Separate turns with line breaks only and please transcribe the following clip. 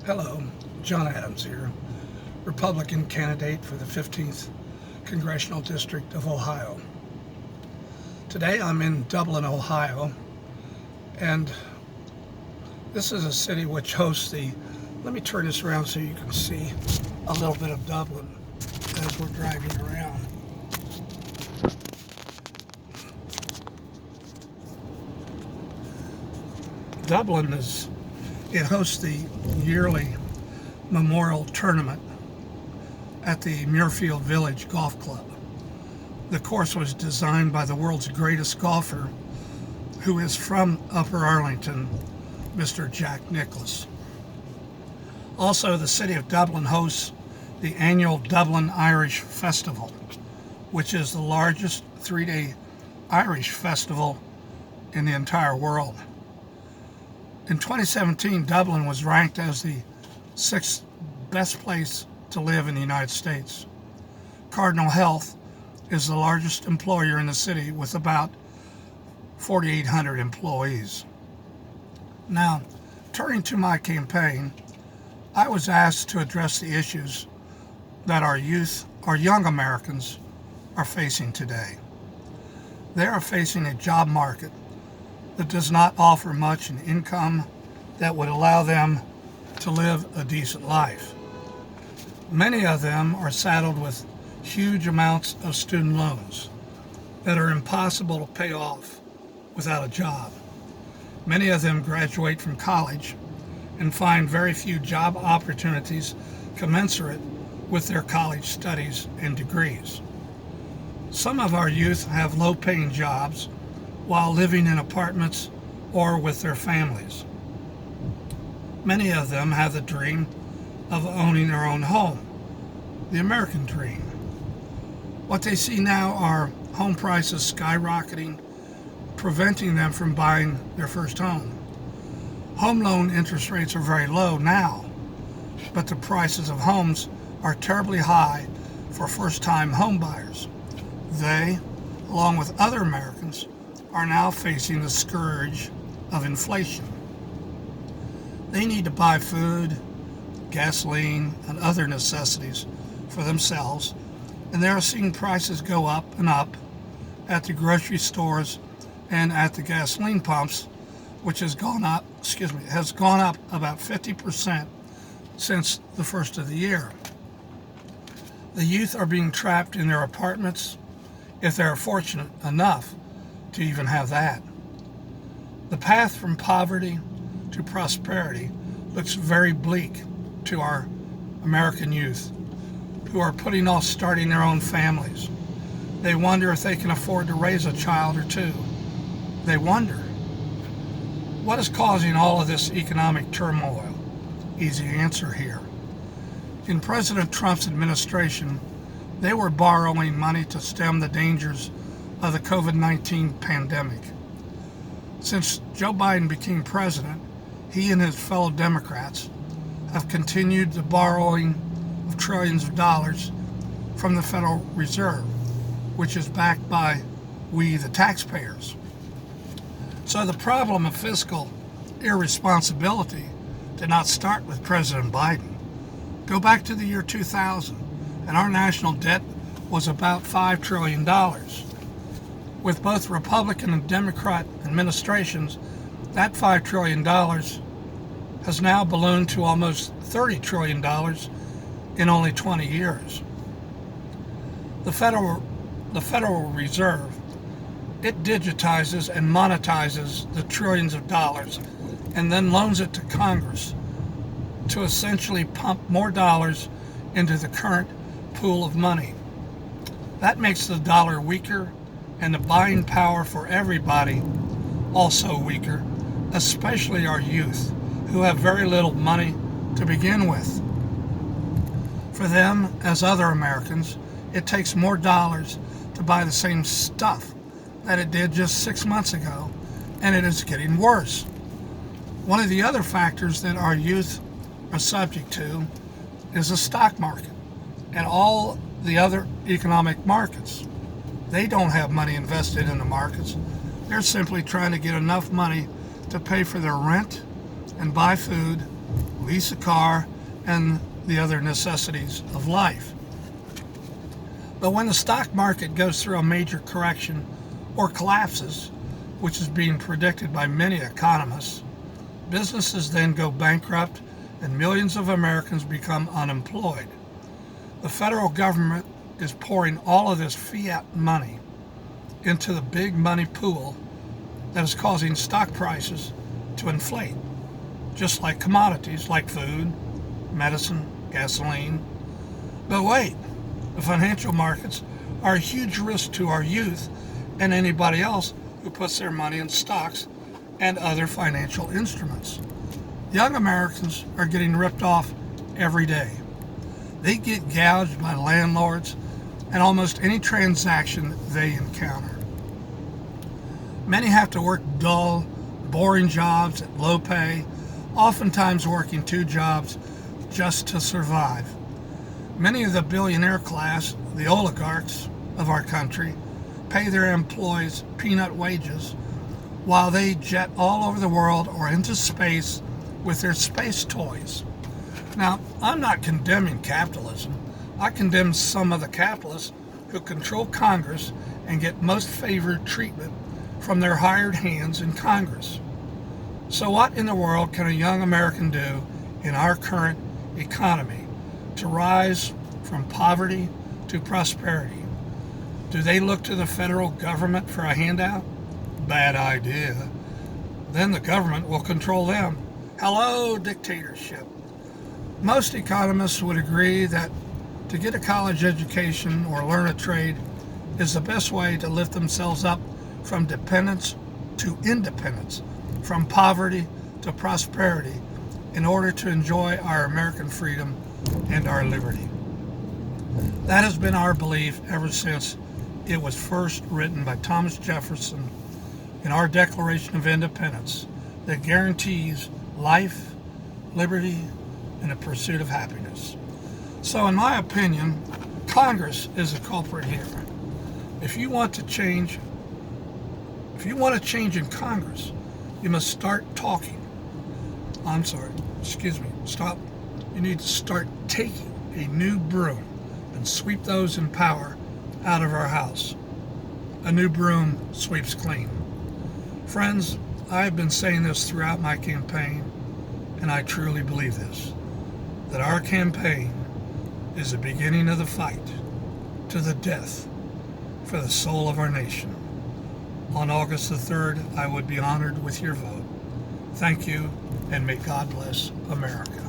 Hello, John Adams here, Republican candidate for the 15th Congressional District of Ohio. Today I'm in Dublin, Ohio, and this is a city which hosts let me turn this around so you can see a little bit of Dublin as we're driving around. Dublin hosts the yearly memorial tournament at the Muirfield Village Golf Club. The course was designed by the world's greatest golfer, who is from Upper Arlington, Mr. Jack Nicklaus. Also, the city of Dublin hosts the annual Dublin Irish Festival, which is the largest three-day Irish festival in the entire world. In 2017, Dublin was ranked as the 6th best place to live in the United States. Cardinal Health is the largest employer in the city with about 4,800 employees. Now, turning to my campaign, I was asked to address the issues that our young Americans are facing today. They are facing a job market that does not offer much in income that would allow them to live a decent life. Many of them are saddled with huge amounts of student loans that are impossible to pay off without a job. Many of them graduate from college and find very few job opportunities commensurate with their college studies and degrees. Some of our youth have low-paying jobs while living in apartments or with their families. Many of them have the dream of owning their own home, the American dream. What they see now are home prices skyrocketing, preventing them from buying their first home. Home loan interest rates are very low now, but the prices of homes are terribly high for first-time home buyers. They, along with other Americans, are now facing the scourge of inflation. They need to buy food, gasoline, and other necessities for themselves, and they are seeing prices go up and up at the grocery stores and at the gasoline pumps, which has gone up about 50% since the first of the year. The youth are being trapped in their apartments, if they are fortunate enough to even have that. The path from poverty to prosperity looks very bleak to our American youth who are putting off starting their own families. They wonder if they can afford to raise a child or two. They wonder, what is causing all of this economic turmoil? Easy answer here. In President Trump's administration, they were borrowing money to stem the dangers of the COVID-19 pandemic. Since Joe Biden became president, he and his fellow Democrats have continued the borrowing of trillions of dollars from the Federal Reserve, which is backed by we, the taxpayers. So the problem of fiscal irresponsibility did not start with President Biden. Go back to the year 2000, and our national debt was about $5 trillion. With both Republican and Democrat administrations, that $5 trillion has now ballooned to almost $30 trillion in only 20 years. The Federal Reserve, it digitizes and monetizes the trillions of dollars and then loans it to Congress to essentially pump more dollars into the current pool of money. That makes the dollar weaker and the buying power for everybody also weaker, especially our youth, who have very little money to begin with. For them, as other Americans, it takes more dollars to buy the same stuff that it did just 6 months ago, and it is getting worse. One of the other factors that our youth are subject to is the stock market and all the other economic markets. They don't have money invested in the markets. They're simply trying to get enough money to pay for their rent and buy food lease a car, and the other necessities of life. But when the stock market goes through a major correction or collapses, which is being predicted by many economists, businesses then go bankrupt and millions of Americans become unemployed. The federal government is pouring all of this fiat money into the big money pool that is causing stock prices to inflate, just like commodities like food, medicine, gasoline. But wait, the financial markets are a huge risk to our youth and anybody else who puts their money in stocks and other financial instruments. Young Americans are getting ripped off every day. They get gouged by landlords and almost any transaction they encounter. Many have to work dull, boring jobs at low pay, oftentimes working 2 jobs just to survive. Many of the billionaire class, the oligarchs of our country, pay their employees peanut wages while they jet all over the world or into space with their space toys. Now, I'm not condemning capitalism. I condemn some of the capitalists who control Congress and get most favored treatment from their hired hands in Congress. So what in the world can a young American do in our current economy to rise from poverty to prosperity? Do they look to the federal government for a handout? Bad idea. Then the government will control them. Hello, dictatorship. Most economists would agree that to get a college education or learn a trade is the best way to lift themselves up from dependence to independence, from poverty to prosperity, in order to enjoy our American freedom and our liberty. That has been our belief ever since it was first written by Thomas Jefferson in our Declaration of Independence that guarantees life, liberty, and the pursuit of happiness. So in my opinion, Congress is the culprit here. If you want to change in Congress, you must start talking. Stop. You need to start taking a new broom and sweep those in power out of our house. A new broom sweeps clean. Friends, I have been saying this throughout my campaign, and I truly believe this, that our campaign is the beginning of the fight to the death for the soul of our nation. On August the 3rd, I would be honored with your vote. Thank you, and may God bless America.